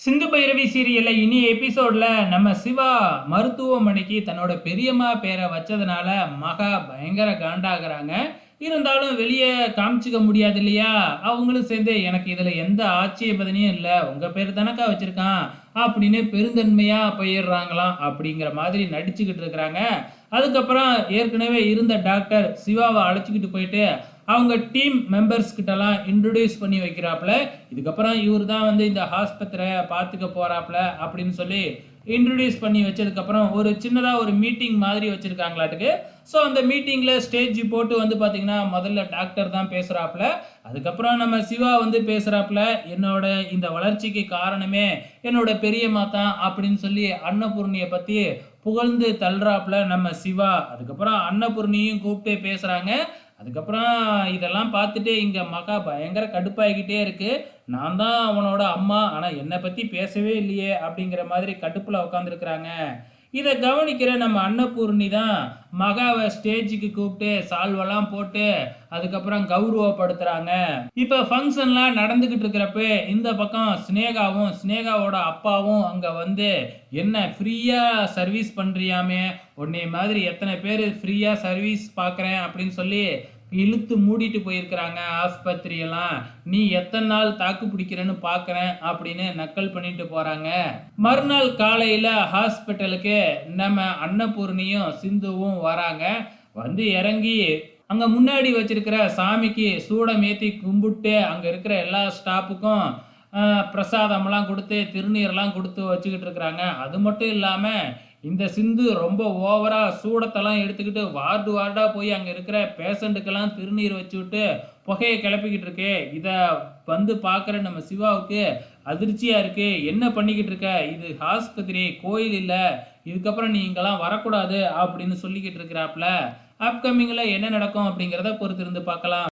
சிங்கப்பைரவி சீரியல்ல இனி எபிசோட்ல நம்ம சிவா மருத்துவமனைக்கு தன்னோட பெரியம்மா பேரை வச்சதுனால மகா பயங்கர காண்டாகிறாங்க. இருந்தாலும் வெளியே காமிச்சிக்க முடியாது இல்லையா? அவங்களும் சேர்ந்து எனக்கு இதுல எந்த ஆட்சேபனையும் இல்லை, உங்க பேர் தானக்கா வச்சிருக்கான் அப்படின்னு பெருந்தன்மையா போயிடுறாங்களாம். அப்படிங்கிற மாதிரி நடிச்சுக்கிட்டு இருக்கிறாங்க. அதுக்கப்புறம் ஏற்கனவே இருந்த டாக்டர் சிவாவை அழைச்சிக்கிட்டு போயிட்டு அவங்க டீம் மெம்பர்ஸ் கிட்டலாம் இன்ட்ரடியூஸ் பண்ணி வைக்கிறாப்புல. இதுக்கப்புறம் இவர் தான் வந்து இந்த ஆஸ்பத்திரை பார்த்துக்க போறாப்புல அப்படின்னு சொல்லி இன்ட்ரடியூஸ் பண்ணி வச்சதுக்கப்புறம் ஒரு சின்னதாக ஒரு மீட்டிங் மாதிரி வச்சுருக்காங்களாட்டுக்கு. ஸோ அந்த மீட்டிங்கில் ஸ்டேஜ் போட்டு வந்து பார்த்திங்கன்னா முதல்ல டாக்டர் தான் பேசுகிறாப்புல. அதுக்கப்புறம் நம்ம சிவா வந்து பேசுகிறாப்புல, என்னோட இந்த வளர்ச்சிக்கு காரணமே என்னோட பெரியம்மா தான் அப்படின்னு சொல்லி அன்னபூர்ணியை பற்றி புகழ்ந்து தள்ளுறாப்புல நம்ம சிவா. அதுக்கப்புறம் அன்னபூர்ணியும் கூப்பிட்டு பேசுகிறாங்க. அதுக்கப்புறம் இதெல்லாம் பார்த்துட்டு இங்கே மகா பயங்கர கடுப்பாகிக்கிட்டே இருக்கு. நான் தான் அவனோட அம்மா, ஆனால் என்னை பற்றி பேசவே இல்லையே அப்படிங்கிற மாதிரி கடுப்பில் உட்காந்துருக்குறாங்க. இதை கவனிக்கிற நம்ம அன்னபூர்ணி தான் மகாவை ஸ்டேஜுக்கு கூப்பிட்டு சால்வெல்லாம் போட்டு அதுக்கப்புறம் கௌரவப்படுத்துகிறாங்க. இப்போ ஃபங்க்ஷன்லாம் நடந்துக்கிட்டு இருக்கிறப்ப இந்த பக்கம் ஸ்னேகாவும் ஸ்னேகாவோட அப்பாவும் அங்கே வந்து, என்ன ஃப்ரீயாக சர்வீஸ் பண்ணுறியாமே, உன்னை மாதிரி எத்தனை பேர் ஃப்ரீயாக சர்வீஸ் பார்க்குறேன் அப்படின்னு சொல்லி இழுத்து மூடிட்டு போயிருக்கிறாங்க ஆஸ்பத்திரியெல்லாம், நீ எத்தனை நாள் தாக்கு பிடிக்கிறேன்னு பார்க்குறேன் அப்படின்னு நக்கல் பண்ணிட்டு போகிறாங்க. மறுநாள் காலையில் ஹாஸ்பிட்டலுக்கு நம்ம அன்னபூர்ணியும் சிந்துவும் வராங்க. வந்து இறங்கி அங்கே முன்னாடி வச்சிருக்கிற சாமிக்கு சூடம் ஏற்றி கும்பிட்டு அங்கே இருக்கிற எல்லா ஸ்டாஃபுக்கும் பிரசாதம்லாம் கொடுத்து திருநீர்லாம் கொடுத்து வச்சுக்கிட்டு இருக்கிறாங்க. அது மட்டும் இல்லாமல் இந்த சிந்து ரொம்ப ஓவராக சூடத்தெல்லாம் எடுத்துக்கிட்டு வார்டு வார்டாக போய் அங்கே இருக்கிற பேஷண்ட்டுக்கெல்லாம் திருநீர் வச்சு விட்டு புகையை கிளப்பிக்கிட்டு இருக்கு. இதை வந்து பார்க்குற நம்ம சிவாவுக்கு அதிர்ச்சியாக இருக்குது. என்ன பண்ணிக்கிட்டு இருக்க, இது ஆஸ்பத்திரி கோயில் இல்லை, இதுக்கப்புறம் நீ இங்கெல்லாம் வரக்கூடாது அப்படின்னு சொல்லிக்கிட்டு இருக்கிறாப்புல. அப்கமிங்கில் என்ன நடக்கும் அப்படிங்கிறத பொறுத்திருந்து பார்க்கலாம்.